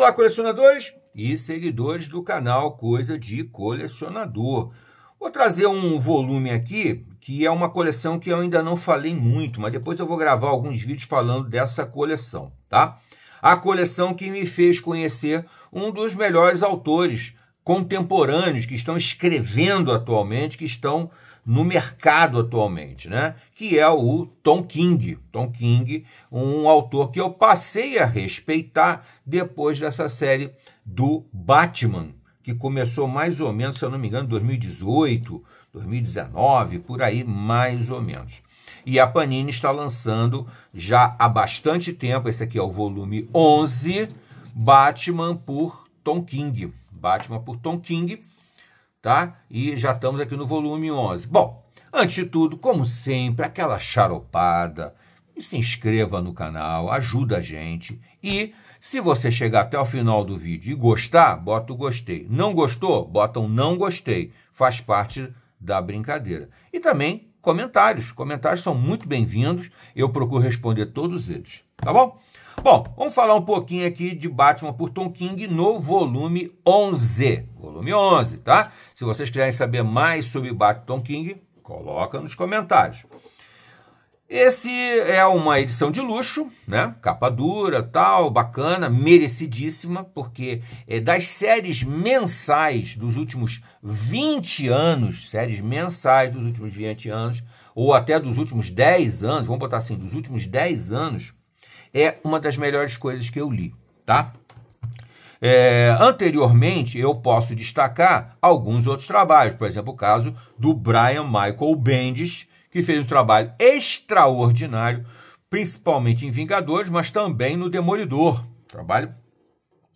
Olá, colecionadores e seguidores do canal Coisa de Colecionador. Vou trazer um volume aqui, que é uma coleção que eu ainda não falei muito, mas depois eu vou gravar alguns vídeos falando dessa coleção, tá? A coleção que me fez conhecer um dos melhores autores contemporâneos que estão escrevendo atualmente, que estão no mercado atualmente, né? Que é o Tom King. Tom King, um autor que eu passei a respeitar depois dessa série do Batman, que começou mais ou menos, se eu não me engano, em 2018, 2019, por aí mais ou menos. E a Panini está lançando já há bastante tempo, esse aqui é o volume 11, Batman por Tom King. Batman por Tom King, tá? E já estamos aqui no volume 11. Bom, antes de tudo, como sempre, aquela charopada, se inscreva no canal, ajuda a gente. E se você chegar até o final do vídeo e gostar, bota o gostei. Não gostou? Bota um não gostei. Faz parte da brincadeira. E também comentários. Comentários são muito bem-vindos. Eu procuro responder todos eles, tá bom? Bom, vamos falar um pouquinho aqui de Batman por Tom King no volume 11. Volume 11, tá? Se vocês quiserem saber mais sobre Batman Tom King, coloca nos comentários. Esse é uma edição de luxo, né? Capa dura, tal, bacana, merecidíssima, porque é das séries mensais dos últimos 20 anos, séries mensais dos últimos 20 anos, ou até dos últimos 10 anos, vamos botar assim, dos últimos 10 anos, é uma das melhores coisas que eu li, tá? Anteriormente, eu posso destacar alguns outros trabalhos, por exemplo, o caso do Brian Michael Bendis, que fez um trabalho extraordinário, principalmente em Vingadores, mas também no Demolidor. Trabalho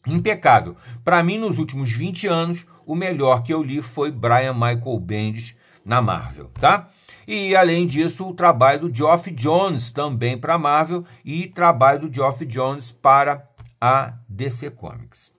impecável. Para mim, nos últimos 20 anos, o melhor que eu li foi Brian Michael Bendis na Marvel, tá? E, além disso, o trabalho do Geoff Johns também para a Marvel e trabalho do Geoff Johns para a DC Comics.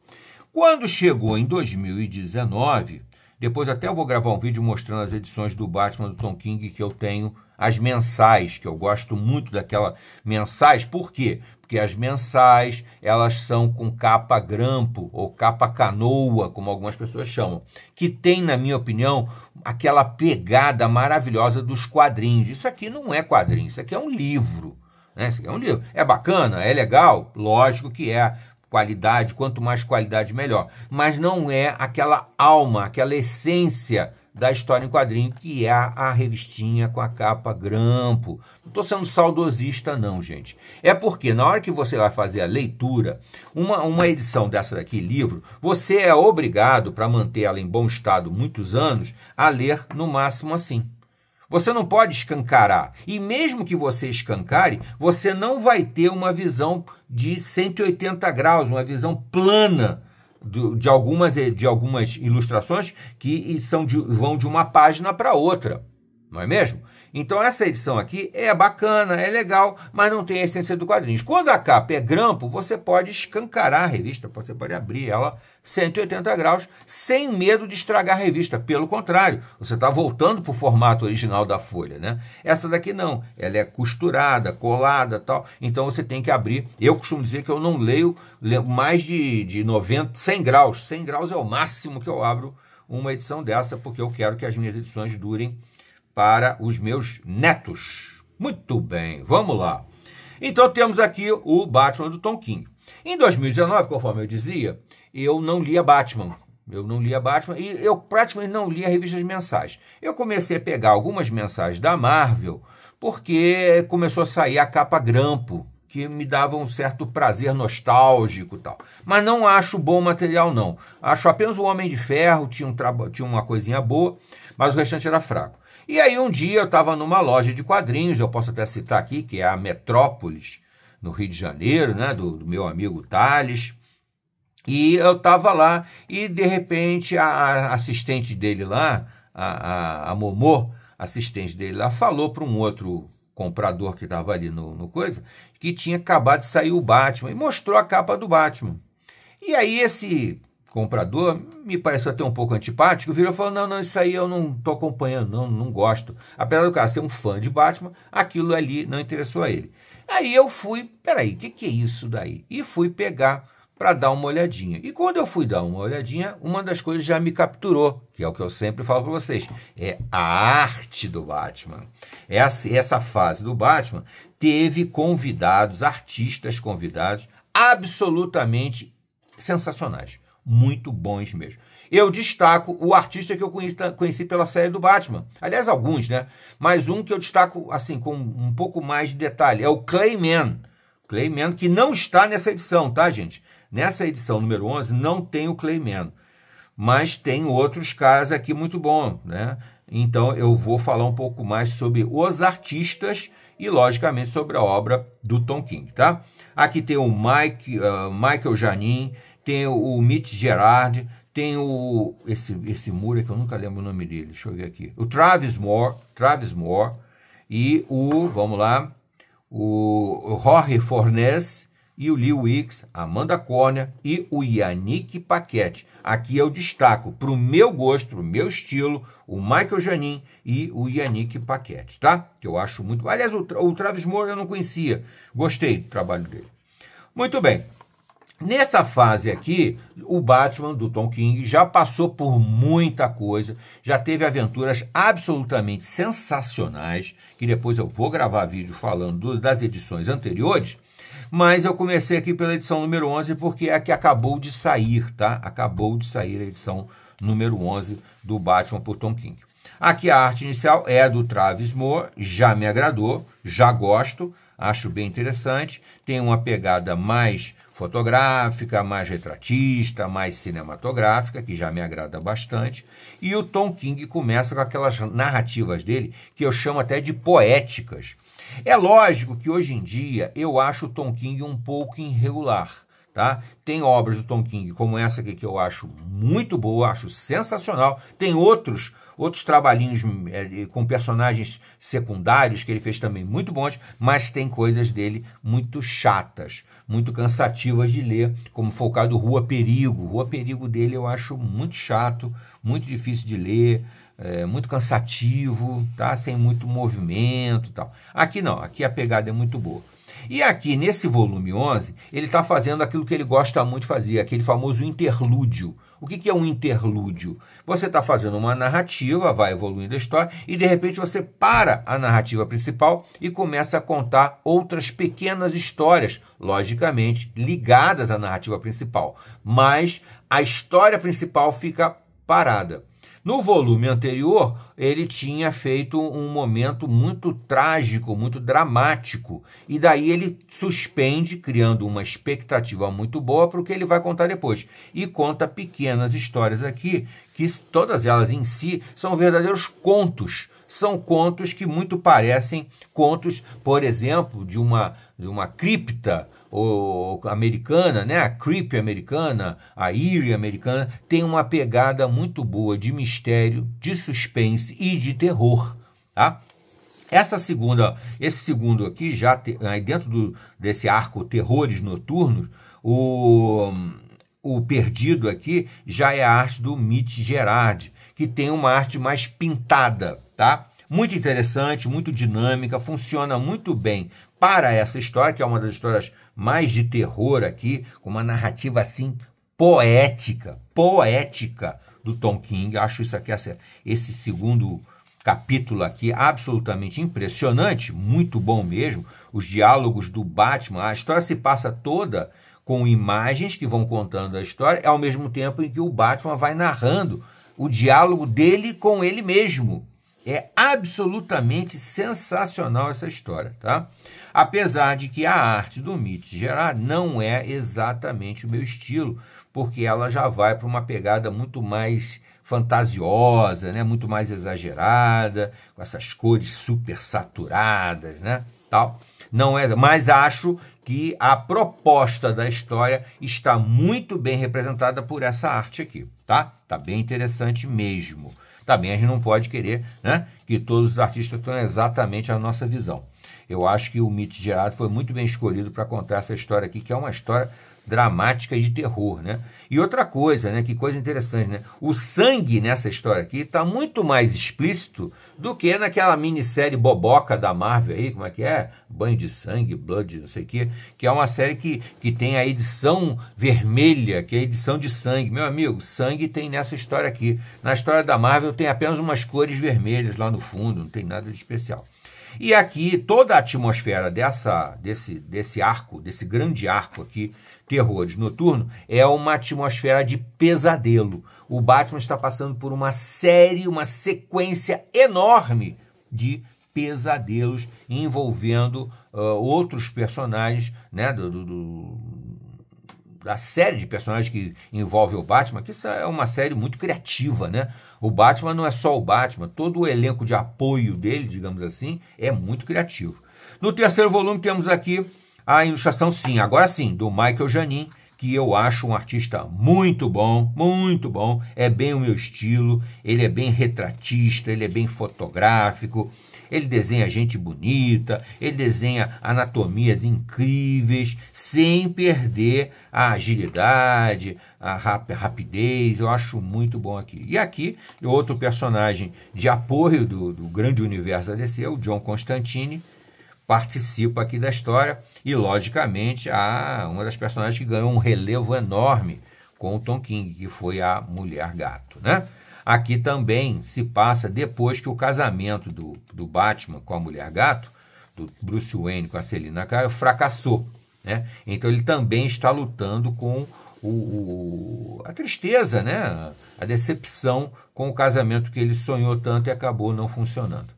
Quando chegou em 2019, depois até eu vou gravar um vídeo mostrando as edições do Batman do Tom King que eu tenho, as mensais, que eu gosto muito daquela mensais. Por quê? Porque as mensais, elas são com capa grampo ou capa canoa, como algumas pessoas chamam, que tem, na minha opinião, aquela pegada maravilhosa dos quadrinhos. Isso aqui não é quadrinho, isso aqui é um livro, né? Isso aqui é um livro. É bacana? É legal? Lógico que é. Qualidade, quanto mais qualidade, melhor. Mas não é aquela alma, aquela essência da história em quadrinho, que é a revistinha com a capa grampo. Não estou sendo saudosista, não, gente. É porque na hora que você vai fazer a leitura, uma edição dessa daqui, livro, você é obrigado, para manter ela em bom estado muitos anos, a ler no máximo assim. Você não pode escancarar. E mesmo que você escancare, você não vai ter uma visão de 180 graus, uma visão plana de algumas ilustrações que vão de uma página para outra. Não é mesmo? Então essa edição aqui é bacana, é legal, mas não tem a essência do quadrinho. Quando a capa é grampo, você pode escancarar a revista, você pode abrir ela 180 graus sem medo de estragar a revista. Pelo contrário, você está voltando para o formato original da folha, né? Essa daqui não, ela é costurada, colada, tal. Então você tem que abrir. Eu costumo dizer que eu não leio mais de 90, 100 graus. 100 graus é o máximo que eu abro uma edição dessa, porque eu quero que as minhas edições durem para os meus netos. Muito bem, vamos lá. Então temos aqui o Batman do Tom King. Em 2019, conforme eu dizia, eu não lia Batman. E eu praticamente não lia revistas mensais. Eu comecei a pegar algumas mensais da Marvel, porque começou a sair a capa grampo, que me dava um certo prazer nostálgico e tal. Mas não acho bom material, não. Acho apenas o Homem de Ferro, tinha uma coisinha boa, mas o restante era fraco. E aí um dia eu estava numa loja de quadrinhos, eu posso até citar aqui, que é a Metrópolis, no Rio de Janeiro, né, do meu amigo Thales. E eu estava lá e, de repente, a assistente dele lá, a Momô, assistente dele lá, falou para um outro comprador que estava ali no coisa, que tinha acabado de sair o Batman, e mostrou a capa do Batman. E aí esse comprador me pareceu até um pouco antipático, virou e falou, não, isso aí eu não estou acompanhando, não gosto. Apesar do cara ser um fã de Batman, aquilo ali não interessou a ele. Aí eu fui, peraí, o que é isso daí? E fui pegar para dar uma olhadinha. E quando eu fui dar uma olhadinha, uma das coisas já me capturou, que é o que eu sempre falo para vocês, é a arte do Batman. Essa fase do Batman teve convidados, artistas convidados, absolutamente sensacionais, muito bons mesmo. Eu destaco o artista que eu conheci pela série do Batman. Aliás, alguns, né? Mas um que eu destaco, assim, com um pouco mais de detalhe, é o Clayman. Clayman, que não está nessa edição, tá, gente? Nessa edição número 11 não tem o Clayman, mas tem outros caras aqui muito bons, né? Então eu vou falar um pouco mais sobre os artistas e, logicamente, sobre a obra do Tom King, tá? Aqui tem o Michael Janin, tem o Mitch Gerads, tem esse muro que eu nunca lembro o nome dele, deixa eu ver aqui, o Travis Moore e vamos lá, o Jorge Fornes e o Lee Weeks, Amanda Conner e o Yannick Paquette. Aqui eu destaco, para o meu gosto, para o meu estilo, o Michael Janin e o Yannick Paquette, tá? Que eu acho muito... Aliás, o Travis Moore eu não conhecia, gostei do trabalho dele. Muito bem. Nessa fase aqui, o Batman do Tom King já passou por muita coisa, já teve aventuras absolutamente sensacionais, que depois eu vou gravar vídeo falando das edições anteriores, mas eu comecei aqui pela edição número 11 porque é a que acabou de sair, tá? Acabou de sair a edição número 11 do Batman por Tom King. Aqui a arte inicial é do Travis Moore, já me agradou, já gosto, acho bem interessante, tem uma pegada mais fotográfica, mais retratista, mais cinematográfica, que já me agrada bastante, e o Tom King começa com aquelas narrativas dele, que eu chamo até de poéticas. É lógico que hoje em dia eu acho o Tom King um pouco irregular, tá? Tem obras do Tom King como essa aqui que eu acho muito boa, acho sensacional, tem outros trabalhinhos com personagens secundários que ele fez também muito bons, mas tem coisas dele muito chatas, muito cansativas de ler, como foi o caso do Rua Perigo. Rua Perigo dele eu acho muito chato, muito difícil de ler, muito cansativo, tá? Sem muito movimento e tal. Aqui não, aqui a pegada é muito boa. E aqui, nesse volume 11, ele está fazendo aquilo que ele gosta muito de fazer, aquele famoso interlúdio. O que é um interlúdio? Você está fazendo uma narrativa, vai evoluindo a história, e de repente você para a narrativa principal e começa a contar outras pequenas histórias, logicamente ligadas à narrativa principal. Mas a história principal fica parada. No volume anterior, ele tinha feito um momento muito trágico, muito dramático, e daí ele suspende, criando uma expectativa muito boa para o que ele vai contar depois. E conta pequenas histórias aqui, que todas elas em si são verdadeiros contos. São contos que muito parecem contos, por exemplo, de uma cripta americana, né? A Creep americana, a Eerie americana, tem uma pegada muito boa de mistério, de suspense e de terror, tá? Esse segundo aqui, aí dentro desse arco Terrores Noturnos, o perdido aqui já é a arte do Mitch Gerads, que tem uma arte mais pintada, tá? Muito interessante, muito dinâmica, funciona muito bem para essa história, que é uma das histórias mais de terror aqui, com uma narrativa assim poética do Tom King. Acho isso aqui, esse segundo capítulo aqui absolutamente impressionante, muito bom mesmo. Os diálogos do Batman, a história se passa toda com imagens que vão contando a história, ao mesmo tempo em que o Batman vai narrando o diálogo dele com ele mesmo. É absolutamente sensacional essa história, tá? Apesar de que a arte do Mitch Gerads não é exatamente o meu estilo, porque ela já vai para uma pegada muito mais fantasiosa, né? Muito mais exagerada, com essas cores super saturadas, né? Tal. Não é, mas acho que a proposta da história está muito bem representada por essa arte aqui, tá? Tá bem interessante mesmo. Também a gente não pode querer, né, que todos os artistas tenham exatamente a nossa visão. Eu acho que o Mitch Gerads foi muito bem escolhido para contar essa história aqui, que é uma história dramática e de terror, né? E outra coisa, né, que coisa interessante, né? O sangue nessa história aqui está muito mais explícito do que naquela minissérie boboca da Marvel aí, como é que é? Banho de Sangue, Blood, não sei o quê, que é uma série que tem a edição vermelha, que é a edição de sangue. Meu amigo, sangue tem nessa história aqui. Na história da Marvel tem apenas umas cores vermelhas lá no fundo, não tem nada de especial. E aqui, toda a atmosfera desse arco, desse grande arco aqui, Terrores Noturnos, é uma atmosfera de pesadelo. O Batman está passando por uma sequência enorme de pesadelos envolvendo outros personagens, né, da série de personagens que envolve o Batman, que isso é uma série muito criativa, né? O Batman não é só o Batman, todo o elenco de apoio dele, digamos assim, é muito criativo. No terceiro volume temos aqui a ilustração, sim, agora sim, do Michael Janin, que eu acho um artista muito bom, é bem o meu estilo, ele é bem retratista, ele é bem fotográfico, ele desenha gente bonita, ele desenha anatomias incríveis, sem perder a agilidade, a rapidez. Eu acho muito bom aqui. E aqui, outro personagem de apoio do grande universo da DC, o John Constantine, participa aqui da história e, logicamente, uma das personagens que ganhou um relevo enorme com o Tom King, que foi a Mulher Gato, né? Aqui também se passa depois que o casamento do Batman com a Mulher Gato, do Bruce Wayne com a Selina Kyle, fracassou, né? Então ele também está lutando com a tristeza, né? A decepção com o casamento que ele sonhou tanto e acabou não funcionando.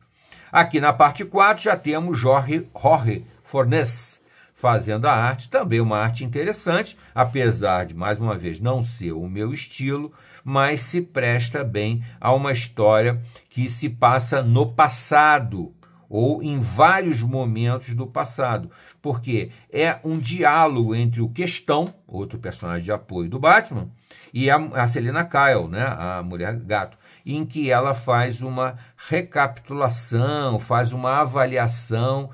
Aqui na parte 4 já temos Jorge Fornes fazendo a arte, também uma arte interessante, apesar de, mais uma vez, não ser o meu estilo, mas se presta bem a uma história que se passa no passado, ou em vários momentos do passado, porque é um diálogo entre o Questão, outro personagem de apoio do Batman, e a Selina Kyle, né, a Mulher Gato, em que ela faz uma recapitulação, faz uma avaliação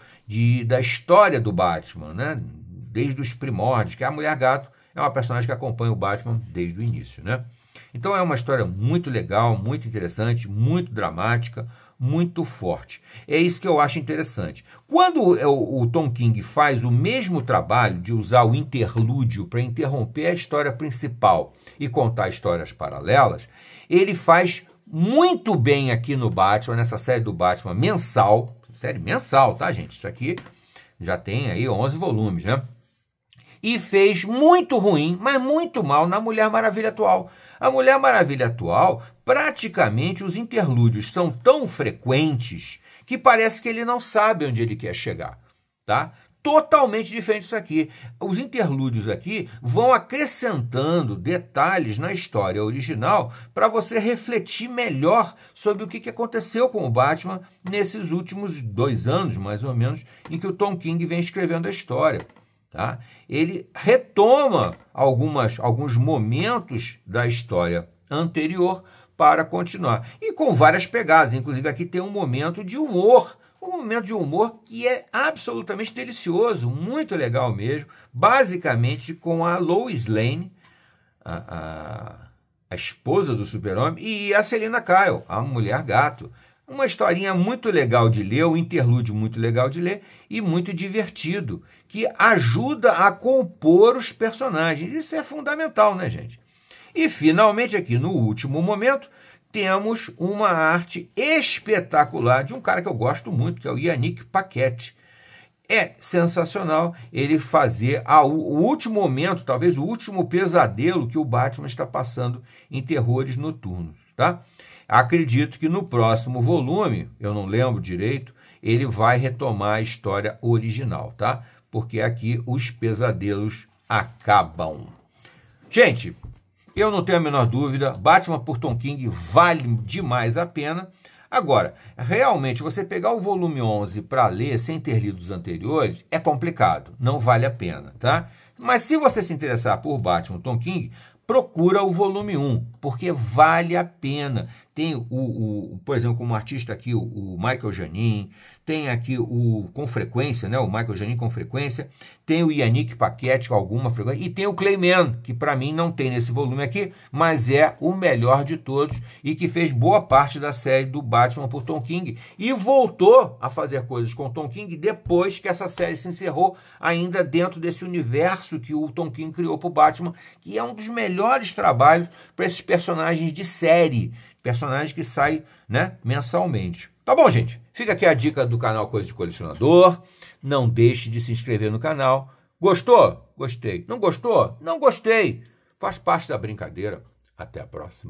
da história do Batman, né? Desde os primórdios, que a Mulher Gato é uma personagem que acompanha o Batman desde o início, né? Então é uma história muito legal, muito interessante, muito dramática, muito forte. É isso que eu acho interessante. Quando o Tom King faz o mesmo trabalho de usar o interlúdio para interromper a história principal e contar histórias paralelas, ele faz muito bem aqui no Batman, nessa série do Batman mensal, série mensal, tá, gente? Isso aqui já tem aí 11 volumes, né? E fez muito ruim, mas muito mal na Mulher Maravilha atual. A Mulher Maravilha atual, praticamente os interlúdios são tão frequentes que parece que ele não sabe onde ele quer chegar, tá? Totalmente diferente disso aqui. Os interlúdios aqui vão acrescentando detalhes na história original para você refletir melhor sobre o que aconteceu com o Batman nesses últimos 2 anos, mais ou menos, em que o Tom King vem escrevendo a história. Tá? Ele retoma alguns momentos da história anterior para continuar. E com várias pegadas, inclusive aqui tem um momento de humor, que é absolutamente delicioso, muito legal mesmo, basicamente com a Lois Lane, a esposa do Super-Homem, e a Selina Kyle, a Mulher Gato. Uma historinha muito legal de ler, um interlúdio muito legal de ler e muito divertido, que ajuda a compor os personagens. Isso é fundamental, né, gente? E, finalmente, aqui no último momento, temos uma arte espetacular de um cara que eu gosto muito, que é o Yannick Paquette. É sensacional ele fazer o último momento, talvez o último pesadelo que o Batman está passando em Terrores Noturnos, tá? Acredito que no próximo volume, eu não lembro direito, ele vai retomar a história original, tá? Porque aqui os pesadelos acabam. Gente, eu não tenho a menor dúvida, Batman por Tom King vale demais a pena. Agora, realmente, você pegar o volume 11 para ler sem ter lido os anteriores é complicado, não vale a pena, tá? Mas se você se interessar por Batman Tom King, procura o volume 1, porque vale a pena. Tem, por exemplo, como artista aqui, o Michael Janin, tem aqui o Com Frequência, né? O Michael Giannini Com Frequência, tem o Yannick Paquette com alguma frequência, e tem o Clayman, que para mim não tem nesse volume aqui, mas é o melhor de todos e que fez boa parte da série do Batman por Tom King e voltou a fazer coisas com Tom King depois que essa série se encerrou, ainda dentro desse universo que o Tom King criou para o Batman, que é um dos melhores trabalhos para esses personagens de série, personagens que saem, né, mensalmente. Tá bom, gente? Fica aqui a dica do canal Coisa de Colecionador. Não deixe de se inscrever no canal. Gostou? Gostei. Não gostou? Não gostei. Faz parte da brincadeira. Até a próxima.